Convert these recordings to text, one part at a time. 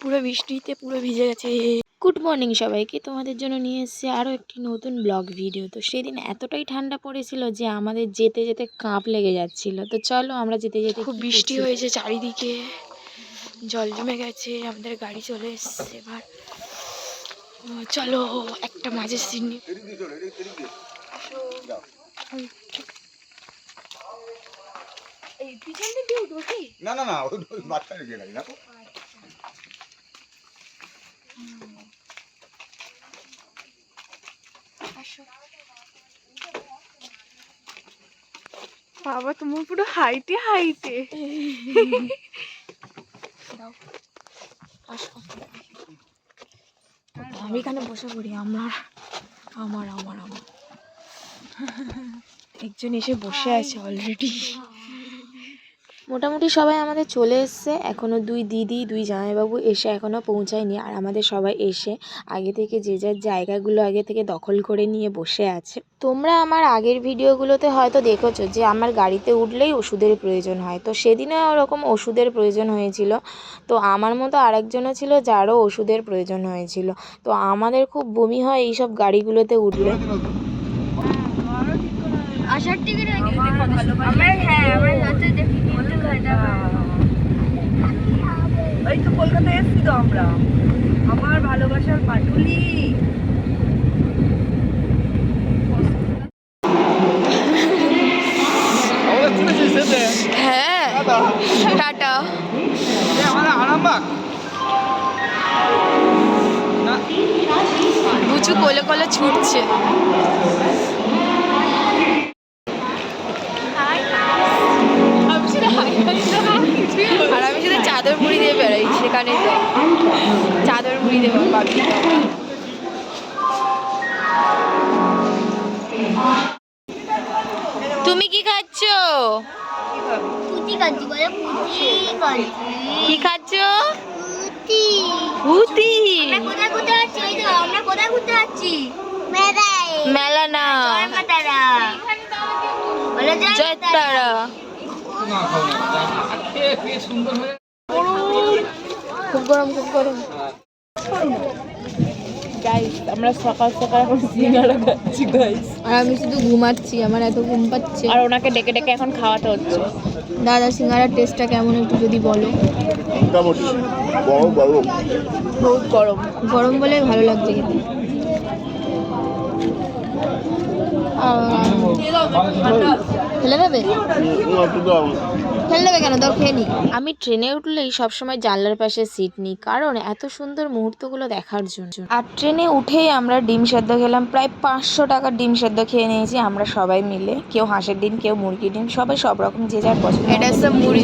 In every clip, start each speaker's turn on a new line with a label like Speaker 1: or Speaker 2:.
Speaker 1: পুরো বৃষ্টিতে পুরো ভিজে গেছে। গুড মর্নিং সবাইকে, তোমাদের জন্য নিয়ে এসেছি আরও একটি নতুন ব্লগ ভিডিও। তো সেদিন এতটাই ঠান্ডা পড়েছিল যে আমাদের যেতে যেতে কাঁপ লেগে যাচ্ছিল। তো চলো আমরা যেতে যেতে, খুব বৃষ্টি হয়েছে, চারিদিকে জল জমে গেছে, আমাদের গাড়ি চলে এসছে। এবার চলো একটা মাঝের সিন এই পিছন দিকে উঠবো কি?
Speaker 2: না না না, ওই মাঝখানে গিয়ে গাড়ি না।
Speaker 3: বাবা তোমার পুরো হাইটে হাইটে।
Speaker 1: আমি এখানে বসে পড়ি। আমার আমার আমার আমার একজন এসে বসে আছে অলরেডি। মোটামুটি সবাই আমাদের চলে এসছে। এখনও দুই দিদি দুই জামাইবাবু এসে এখনও পৌঁছায়নি। আর আমাদের সবাই এসে আগে থেকে যে যার জায়গাগুলো আগে থেকে দখল করে নিয়ে বসে আছে। তোমরা আমার আগের ভিডিওগুলোতে হয়তো দেখেছো যে আমার গাড়িতে উঠলেই ওষুধের প্রয়োজন হয়। তো সেদিনও ওরকম ওষুধের প্রয়োজন হয়েছিল। তো আমার মতো আরেকজনও ছিল যারও ওষুধের প্রয়োজন হয়েছিল। তো আমাদের খুব বমি হয় এইসব গাড়িগুলোতে উঠলে।
Speaker 3: আসার টিকিট আমার হাতে দেখি এই তো কলকাতায় এসেছি তো আমরা। আমার ভালোবাসার পাটুলি।
Speaker 1: হ্যাঁ, টাটা। বুচু কোলে কোলে ছুটছে। আর আমি শুধু চাদর মুড়ি দিয়ে বেরোই সেখানে, তো চাদর মুড়ি দেবো ভাবছি। তুমি কি খাচ্ছ? কি খাচ্ছ? ভূতি। মেলা না, জয়তারা। খুব গরম, খুব গরম।
Speaker 3: গাইস আমরা সকাল সকাল এখন সিঙ্গারা খাচ্ছি গাইস।
Speaker 1: আর আমি শুধু ঘুমাচ্ছি, আমার এত ঘুম পাচ্ছে।
Speaker 3: আর ওনাকে ডেকে ডেকে এখন খাওয়াতে হচ্ছে।
Speaker 1: দাদা সিঙ্গারার টেস্টটা কেমন একটু যদি বলো।
Speaker 2: মোটামুটি গরম গরম,
Speaker 3: বহুত গরম।
Speaker 1: গরম বলে ভালো লাগছে খেতে। ফেলে দেবে? ফেলে দেবে কেন? দাও খেয়ে নি। আমি ট্রেনে উঠলেই সবসময় জানলার পাশে সিট নিই, কারণ এত সুন্দর মুহূর্তগুলো দেখার জন্য। আর ট্রেনে উঠেই আমরা ডিম সেদ্ধ খেলাম। প্রায় 500 টাকার ডিম সেদ্ধ খেয়ে নিয়েছি আমরা সবাই মিলে। কেউ হাঁসের ডিম, কেউ মুরগির ডিম, সবাই সব রকম যে যার পছন্দ। এটা হচ্ছে মুড়ি।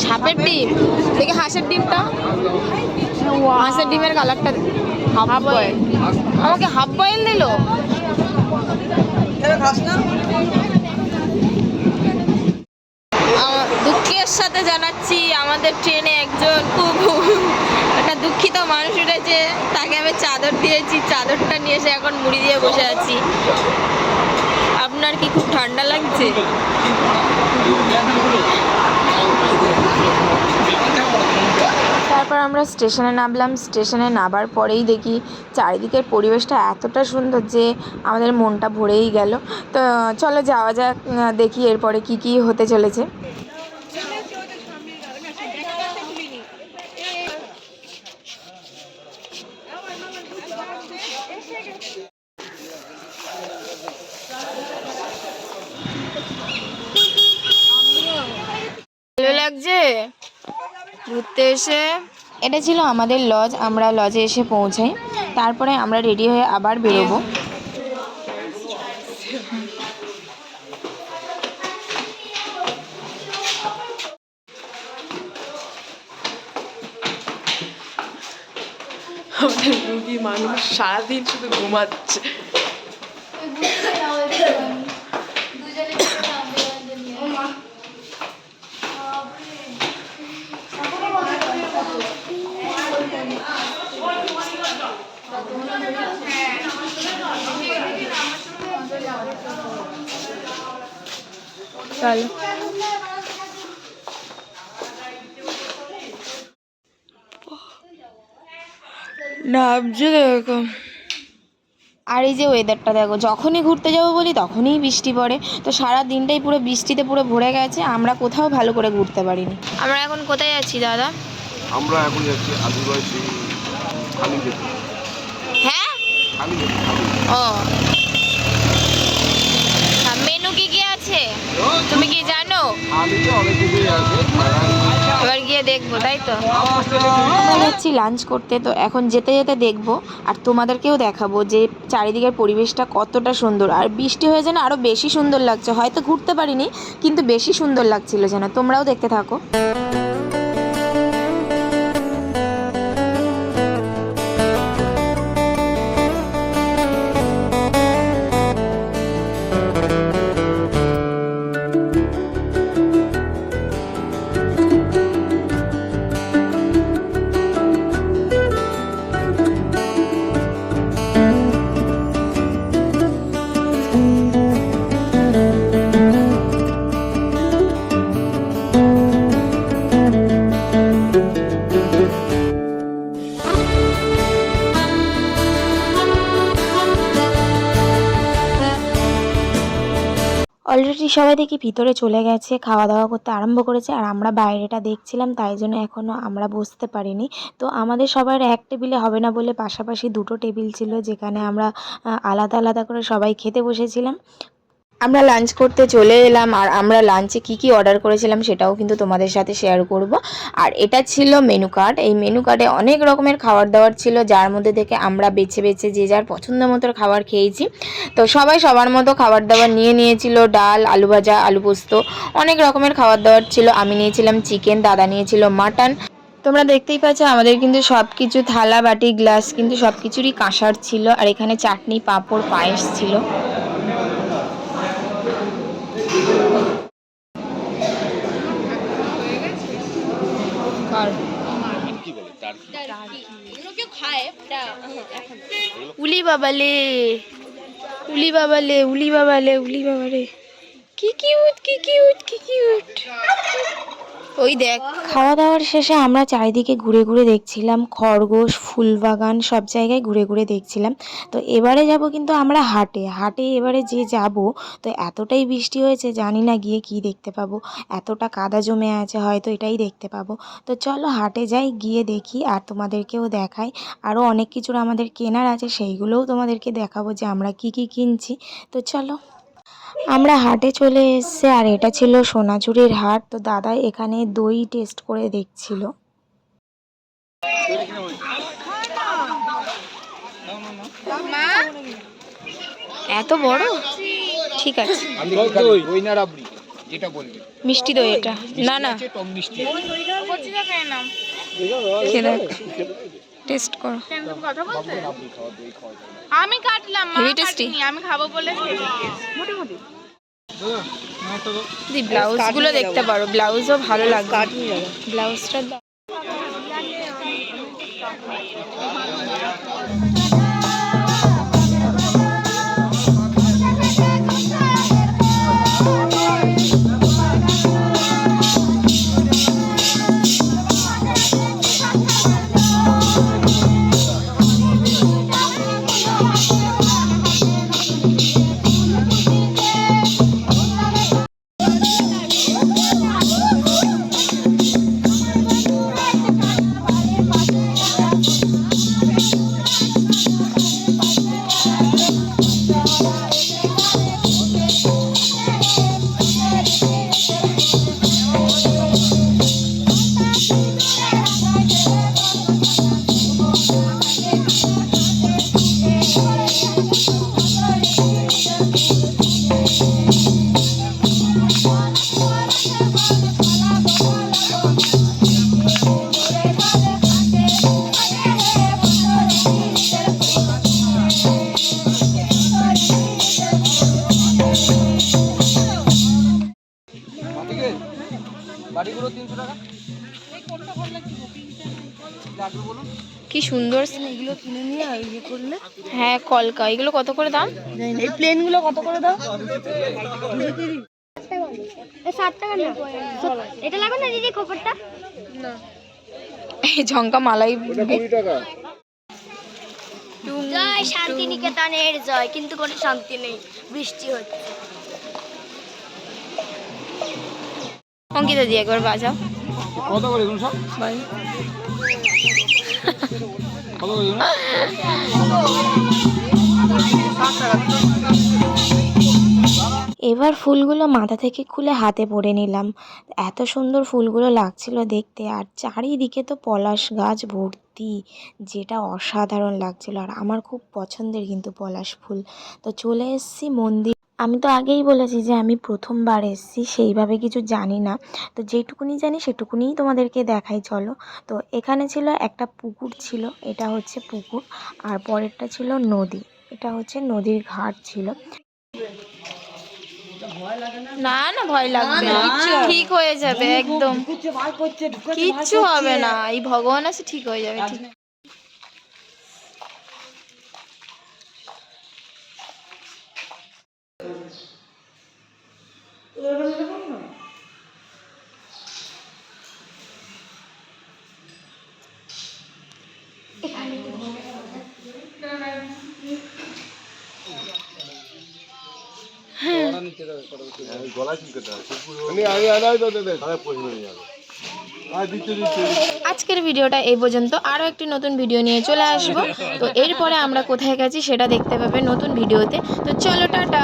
Speaker 1: সাপের ডিম দেখে হাঁসের ডিমটা, হাঁসের ডিমের কালারটা হাফ বয়েল। আমাকে হাফ বয়েল দিল। দুঃখের সাথে জানাচ্ছি আমাদের ট্রেনে একজন খুব একটা দুঃখিত মানুষ উঠেছে। তাকে আমি চাদর দিয়েছি, চাদরটা নিয়ে এসে এখন মুড়ি দিয়ে বসে আছি। আপনার কি খুব ঠান্ডা লাগছে? তারপর আমরা স্টেশনে নামলাম। স্টেশনে নামার পরেই দেখি চারিদিকের পরিবেশটা এতটা সুন্দর যে আমাদের মনটা ভরেই গেল। তো চলো যাওয়া যাক, দেখি এরপরে কি কি হতে চলেছে। ভালো লাগছে ঘুরতে এসে। এটা ছিল আমাদের লজ। আমরা লজে এসে পৌঁছাই, তারপরে আমরা রেডি হয়ে আবার বেরোবো।
Speaker 3: আমাদের রুগী মানুষ সারাদিন শুধু ঘুমাচ্ছে।
Speaker 1: চলো। নামছে দেখো। আর এই যে ওয়েদারটা দেখো, যখনই ঘুরতে যাবো বলি তখনই বৃষ্টি পড়ে। তো সারা দিনটাই পুরো বৃষ্টিতে পুরো ভরে গেছে, আমরা কোথাও ভালো করে ঘুরতে পারিনি। আমরা এখন কোথায় যাচ্ছি দাদা?
Speaker 2: আমরা এখন যাচ্ছি আদিবাসী খালি যেতে।
Speaker 1: হ্যাঁ
Speaker 2: খালি যেতে
Speaker 1: ও মেনু কি কি আছে তুমি কি জানো?
Speaker 2: খালিতে অনেক কিছুই আছে।
Speaker 1: এবার গিয়ে দেখবো, তাই তো? আমরা যাচ্ছি লাঞ্চ করতে, তো এখন যেতে যেতে দেখবো আর তোমাদেরকেও দেখাবো যে চারিদিকের পরিবেশটা কতটা সুন্দর। আর বৃষ্টি হয়ে যেন আরো বেশি সুন্দর লাগছে, হয়তো ঘুরতে পারিনি কিন্তু বেশি সুন্দর লাগছিল যেন। তোমরাও দেখতে থাকো। অলরেডি সবাই দেখি ভিতরে চলে গেছে, খাওয়া দাওয়া করতে আরম্ভ করেছে, আর আমরা বাইরেটা দেখছিলাম, তাই জন্য এখনও আমরা বসতে পারিনি। তো আমাদের সবার এক টেবিলে হবে না বলে পাশাপাশি দুটো টেবিল ছিল, যেখানে আমরা আলাদা আলাদা করে সবাই খেতে বসেছিলাম। আমরা লাঞ্চ করতে চলে এলাম, আর আমরা লাঞ্চে কি কি অর্ডার করেছিলাম সেটাও কিন্তু তোমাদের সাথে শেয়ার করব। আর এটা ছিল মেনু কার্ড। এই মেনু কার্ডে অনেক রকমের খাবার দাবার ছিল, যার মধ্যে থেকে আমরা বেছে বেছে যে যার পছন্দ মতো খাবার খেয়েছি। তো সবাই সবার মতো খাবার দাবার নিয়ে নিয়েছিল, ডাল, আলু ভাজা, আলু পোস্ত, অনেক রকমের খাবার দাবার ছিল। আমি নিয়েছিলাম চিকেন, দাদা নিয়েছিল মাটন। তোমরা দেখতেই পাচ্ছ আমাদের কিন্তু সব কিছু থালা বাটি গ্লাস কিন্তু সব কিছুরই কাঁসার ছিল। আর এখানে চাটনি, পাঁপড়, পায়েস ছিল। উলি বাবালে, উলি বাবালে, উলি বাবালে, উলি বাবারে, কি কিউট, কি কিউট, কি কিউট। ওই দেখ। খাওয়া দাওয়ার শেষে আমরা চারিদিকে ঘুরে ঘুরে দেখছিলাম খরগোশ, ফুলবাগান, সব জায়গায় ঘুরে ঘুরে দেখছিলাম। তো এবারে যাব কিন্তু আমরা হাটে। হাটে এবারে যে যাব, তো এতটাই বৃষ্টি হয়েছে, জানি না গিয়ে কি দেখতে পাবো। এতটা কাদা জমে আছে, হয়তো এটাই দেখতে পাবো। তো চলো হাটে যাই, গিয়ে দেখি আর তোমাদেরকেও দেখাই। আরও অনেক কিছুর আমাদের কেনার আছে, সেইগুলোও তোমাদেরকে দেখাবো যে আমরা কি কি কিনছি। তো চলো। আমরা হাটে চলে এসেছি, আর এটা ছিল সোনাঝুরির হাট। তো দাদা এখানে দই টেস্ট করে দেখছিল। এত বড়? ঠিক আছে, মিষ্টি দই এটা। না না, টেস্ট করো।
Speaker 4: আমি কাটলাম, মা কাটেনি, আমি খাবো বলে মোটামুটি।
Speaker 1: ব্লাউজগুলো দেখতে পারো, ব্লাউজও ভালো লাগবে। ব্লাউজটা কি সুন্দর।
Speaker 3: এগুলো কিনে নিয়ে ইয়ে করলে।
Speaker 1: হ্যাঁ, কলকা। এগুলো কত করে দাম?
Speaker 3: এই প্লেনগুলো কত করে দাও?
Speaker 4: 60 টাকা না। এটা লাগবে না দিদি, কোপারটা?
Speaker 1: এই ঝঙ্কা মালাই।
Speaker 5: হয় শান্তিনিকেতনের জয়, কিন্তু কোনো শান্তি নেই, বৃষ্টি হচ্ছে।
Speaker 1: অঙ্কিতা দিয়ে একবার বাজাও।
Speaker 2: কত করে এগুলো সব?
Speaker 1: ভাই
Speaker 2: কত করে এগুলো?
Speaker 1: এবার ফুলগুলো মাথা থেকে খুলে হাতে পরে নিলাম। এত সুন্দর ফুলগুলো লাগছিল দেখতে, আর চারিদিকে তো পলাশ গাছ ভর্তি, যেটা অসাধারণ লাগছিল। আর আমার খুব পছন্দের কিন্তু পলাশ ফুল। তো চলে এসেছি মন্দির। আমি তো আগেই বলেছি যে আমি প্রথমবার এসেছি, সেইভাবে কিছু জানি না। তো যেটুকুনি জানি সেটুকুনিই তোমাদেরকে দেখাই চলো। তো এখানে ছিল একটা পুকুর ছিল, এটা হচ্ছে পুকুর। আর পরেরটা ছিল নদী, এটা হচ্ছে নদীর ঘাট ছিল। না না, ভয় লাগবে না, ঠিক হয়ে যাবে একদম, কিচ্ছু হবে না, এই ভগবান আছে, ঠিক হয়ে যাবে। ঠিক
Speaker 2: গলায় চুলকাতে হয়। আমি আগে তো দেবে তাহলে পরিমাণ যাবে। আর দিতে
Speaker 1: আজকের ভিডিওটা এই পর্যন্ত। আরও একটি নতুন ভিডিও নিয়ে চলে আসবো। তো এরপরে আমরা কোথায় গেছি সেটা দেখতে পাবে নতুন ভিডিওতে। তো চলো, টাটা।